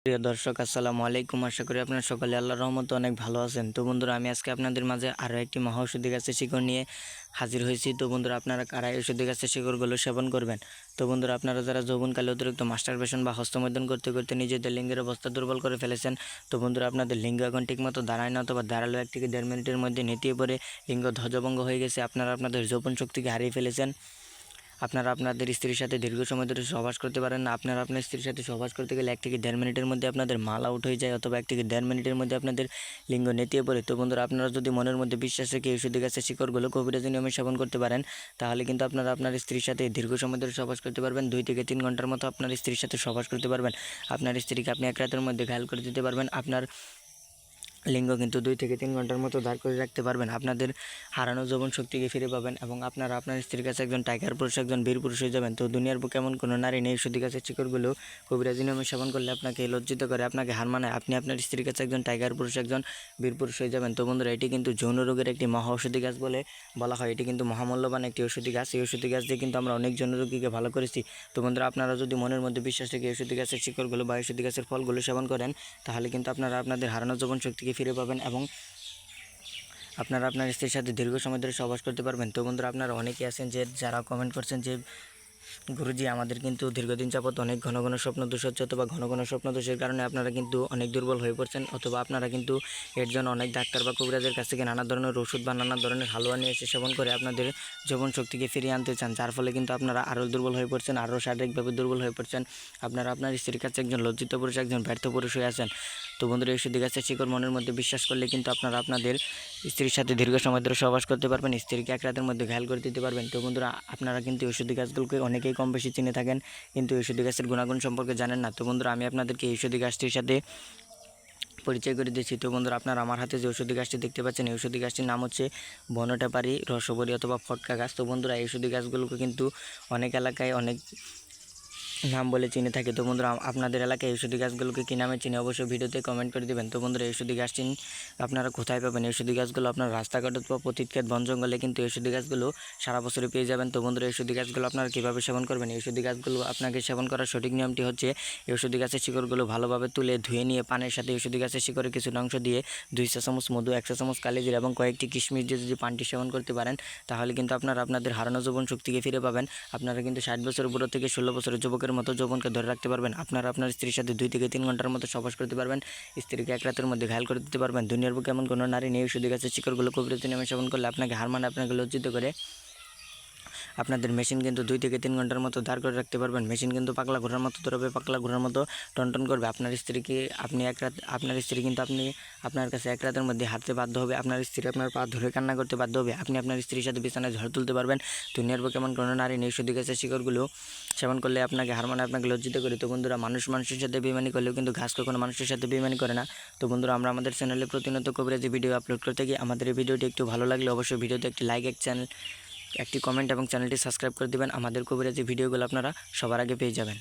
প্রিয় দর্শক আসসালামু আলাইকুম। আশা করি আপনারা সকলে আল্লাহর রহমতে অনেক ভালো আছেন। তো বন্ধুরা, আমি আজকে আপনাদের মাঝে আরও একটি মহা ঔষধি গাছের শিকড় নিয়ে হাজির হয়েছি। তো বন্ধুরা, আপনারা কারা এই ঔষধি গাছের শিকড়গুলো সেবন করবেন? তো বন্ধুরা, আপনারা যারা যৌবনকালে অতিরিক্ত মাস্টারবেশন বা হস্তমৈথুন করতে করতে নিজেদের লিঙ্গের অবস্থা দুর্বল করে ফেলেছেন, তো বন্ধুরা, আপনাদের লিঙ্গ এখন ঠিকমতো দাঁড়ায় না, অথবা দাঁড়ালো 1 থেকে 1.5 মিনিটের মধ্যে নেতিয়ে পড়ে লিঙ্গ ধ্বজভঙ্গ হয়ে গেছে, আপনারা আপনাদের যৌবন শক্তিকে হারিয়ে ফেলেছেন, আপনারা আপনাদের স্ত্রীর সাথে দীর্ঘ সময় ধরে সহবাস করতে পারেন না, আপনারা আপনার স্ত্রীর সাথে সহবাস করতে গেলে 1 থেকে 1.5 মিনিটের মধ্যে আপনাদের মাল আউট হয়ে যায়, অথবা 1 থেকে 1.5 মিনিটের মধ্যে আপনাদের লিঙ্গ নেতিয়ে পড়ে। তো বন্ধুরা, আপনারা যদি মনের মধ্যে বিশ্বাস রেখে এই ঔষধি গাছের শিকড়গুলো কবিরাজি নিয়মে সেবন করতে পারেন, তাহলে কিন্তু আপনারা আপনার স্ত্রীর সাথে দীর্ঘ সময় ধরে সহবাস করতে পারবেন। 2 থেকে 3 ঘন্টার মতো আপনার স্ত্রীর সাথে সহবাস করতে পারবেন। আপনার স্ত্রীকে আপনি 1 রাতের মধ্যে ঘায়েল করে দিতে পারবেন। আপনার লিঙ্গ কিন্তু 2 থেকে 3 ঘন্টার মতো দাঁড় করে রাখতে পারবেন। আপনাদের হারানো যৌবন শক্তিকে ফিরে পাবেন, এবং আপনারা আপনার স্ত্রীর কাছে একজন টাইগার পুরুষ, একজন বীর পুরুষ হয়ে যাবেন। তো দুনিয়ার বুকে এমন কোনো নারী নেই ঔষধি গাছের শিকড়গুলো কবিরাজি নিয়মে সেবন করলে আপনাকে লজ্জিত করে, আপনাকে হার মানায়। আপনি আপনার স্ত্রীর কাছে একজন টাইগার পুরুষ, একজন বীর পুরুষ হয়ে যাবেন। তো বন্ধুরা, এটি কিন্তু যৌন রোগের একটি মহা ঔষধি গাছ বলে বলা হয়। এটি কিন্তু মহামূল্যবান একটি ঔষধি গাছ। এই ঔষধি গাছ দিয়ে কিন্তু আমরা অনেক যৌন রোগীকে ভালো করেছি। তো বন্ধুরা, আপনারা যদি মনের মধ্যে বিশ্বাস রেখে ঔষধি গাছের শিকড়গুলো বা ঔষধি গাছের ফলগুলো সেবন করেন, তাহলে কিন্তু আপনারা আপনাদের হারানো যৌবন শক্তিকে ফিরে পাবেন, এবং আপনারা আপনার স্ত্রীর সাথে দীর্ঘ সময় ধরে সহবাস করতে পারবেন। তো বন্ধুরা, আপনারা অনেকেই আছেন যারা কমেন্ট করছেন যে গুরুজি, আমাদের কিন্তু দীর্ঘদিন যাবত অনেক ঘন ঘন স্বপ্নদোষ হচ্ছে, অথবা ঘন ঘন স্বপ্নদোষের কারণে আপনারা কিন্তু অনেক দুর্বল হয়ে পড়ছেন, অথবা আপনারা কিন্তু এর জন্য অনেক ডাক্তার বা কবিরাজের কাছ থেকে নানা ধরনের ওষুধ বা নানা ধরনের হালুয়া নিয়ে এসে সেবন করে আপনাদের যৌবন শক্তিকে ফিরিয়ে আনতে চান, যার ফলে কিন্তু আপনারা আরও দুর্বল হয়ে পড়ছেন, আরও শারীরিকভাবে দুর্বল হয়ে পড়ছেন। আপনারা আপনার স্ত্রীর কাছে একজন লজ্জিত পুরুষ, একজন ব্যর্থ পুরুষ হয়ে আছেন। তো বন্ধুরা, এই ঔষধি গাছের শিকড় মনের মধ্যে বিশ্বাস করলে কিন্তু আপনারা আপনাদের স্ত্রীর সাথে দীর্ঘ সময় ধরে সহবাস করতে পারবেন, স্ত্রীকে 1 রাতের মধ্যে ঘায়েল করে দিতে পারবেন। তো বন্ধুরা, আপনারা কিন্তু ঔষধি গাছগুলোকে অনেকেই কম বেশি চিনে থাকেন, কিন্তু ঔষধি গাছের গুণাগুণ সম্পর্কে জানেন না। তো বন্ধুরা, আমি আপনাদেরকে এই ঔষধি গাছটির সাথে পরিচয় করে দিচ্ছি। তো বন্ধুরা, আপনারা আমার হাতে যে ঔষধি গাছটি দেখতে পাচ্ছেন, এই ঔষধি গাছটির নাম হচ্ছে বনটাপারি, রসবরী অথবা ফটকা গাছ। তো বন্ধুরা, এই ঔষধি গাছগুলোকে কিন্তু অনেক এলাকায় অনেক নাম বলে চিনে থাকে। তো বন্ধুরা, আপনাদের এলাকায় এই ঔষধি গাছগুলোকে কী নামে চিনে অবশ্যই ভিডিওতে কমেন্ট করে দেবেন। তো বন্ধুরা, এই ঔষধি গাছটি আপনারা কোথায় পাবেন? এই ঔষধি গাছগুলো আপনার রাস্তাঘাট অথবা পতিতক্ষেত বন জঙ্গলে কিন্তু এই ঔষধি গাছগুলো সারা বছরই পেয়ে যাবেন। তো বন্ধুরা, এই ঔষধি গাছগুলো আপনারা কীভাবে সেবন করবেন? এই ঔষধি গাছগুলো আপনাকে সেবন করার সঠিক নিয়মটি হচ্ছে, এই ঔষধি গাছের শিকড়গুলো ভালোভাবে তুলে ধুয়ে নিয়ে পানের সাথে ঔষধি গাছের শিকড়ের কিছুটা অংশ দিয়ে 2 চা চামচ মধু, 1 চা চামচ কালিজিরা এবং কয়েকটি কিশমিশ দিয়ে যদি পানটি সেবন করতে পারেন, তাহলে কিন্তু আপনারা আপনাদের হারানো যৌবন শক্তিকে ফিরে পাবেন। আপনারা কিন্তু 60 বছর বুড়ো থেকে 16 বছরের যুবকের মতো যৌবনকে ধরে রাখতে পারবেন। আপনারা আপনার স্ত্রীর সাথে 2 থেকে 3 ঘন্টার মতো সহবাস করতে পারবেন, স্ত্রীকে 1 রাতের মধ্যে ঘায়েল করে দিতে পারবেন। দুনিয়ার বুকে এমন কোনো নারী নেই ঔষধি গাছের শিকড়গুলো কবিরাজি নিয়মে সেবন করলে আপনাকে হার মানে, আপনাকে লজ্জিত করে। আপনাদের মেশিন কিন্তু 2 থেকে 3 ঘন্টার মতো দাঁড় করে রাখতে পারবেন। মেশিন কিন্তু পাগলা ঘোড়ার মতো দৌড়াবে, পাগলা ঘোড়ার মতো টনটন করবে। আপনার স্ত্রীকে আপনি 1 রাত, আপনার স্ত্রী কিন্তু আপনার কাছে 1 রাতের মধ্যে হাঁটতে বাধ্য হবে, আপনার স্ত্রী আপনার পা ধরে কান্না করতে বাধ্য হবে। আপনি আপনার স্ত্রীর সাথে বিছানায় ঝড় তুলতে পারবেন। দুনিয়ার বুকে এমন কোনো নারী নেই ঔষধি গাছের শিকড়গুলো সেবন করলে আপনাকে হার মানে, আপনাকে লজ্জিত করে। তো বন্ধুরা, মানুষ মানুষের সাথে বেইমানি করলেও কিন্তু ঘাস কখনো মানুষের সাথে বেইমানি করে না। তো বন্ধুরা, আমরা আমাদের চ্যানেলে প্রতিনিয়ত কবিরাজি ভিডিও আপলোড করতে গিয়ে আমাদের এই ভিডিওটি একটু ভালো লাগলে অবশ্যই ভিডিওতে একটি লাইক, একটি কমেন্ট এবং চ্যানেলটি সাবস্ক্রাইব করে দিবেন। আমাদের কবিরাজি ভিডিওগুলো আপনারা সবার আগে পেয়ে যাবেন।